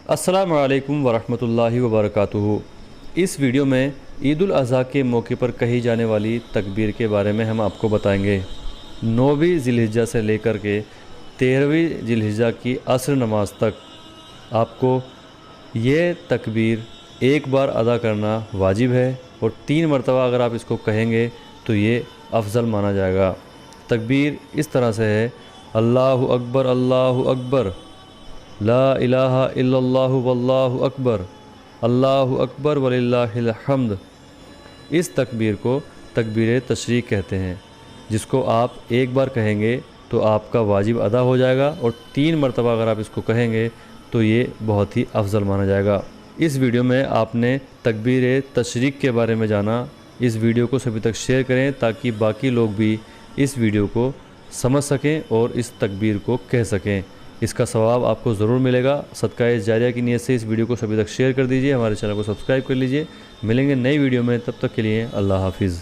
السلام علیکم ورحمۃ اللہ وبرکاتہ۔ اس ویڈیو میں عید الاضحیٰ کے موقع پر کہی جانے والی تکبیر کے بارے میں ہم آپ کو بتائیں گے۔ 9ویں ذی الحجہ سے لے کر کے 13ویں ذی الحجہ کی عصر نماز تک آپ کو یہ تکبیر ایک بار ادا کرنا واجب ہے، اور 3 مرتبہ اگر آپ اس کو کہیں گے تو یہ افضل مانا جائے گا۔ تکبیر اس طرح سے ہے: اللہ اکبر اللہ اکبر، لا الہ الا اللہ واللہ اکبر، اللہ اکبر وللہ الحمد۔ اس تکبیر کو تکبیر تشریق کہتے ہیں، جس کو آپ ایک بار کہیں گے تو آپ کا واجب ادا ہو جائے گا، اور 3 مرتبہ اگر آپ اس کو کہیں گے تو یہ بہت ہی افضل مانا جائے گا۔ اس ویڈیو میں آپ نے تکبیر تشریق کے بارے میں جانا۔ اس ویڈیو کو سبھی تک شیئر کریں تاکہ باقی لوگ بھی اس ویڈیو کو سمجھ سکیں اور اس تکبیر کو کہہ سکیں۔ اس کا ثواب آپ کو ضرور ملے گا۔ صدقہ جاریہ کی نیت سے اس ویڈیو کو سبھی تک شیئر کر دیجئے، ہمارے چینل کو سبسکرائب کر لیجئے۔ ملیں گے نئی ویڈیو میں، تب تک کے لیے اللہ حافظ۔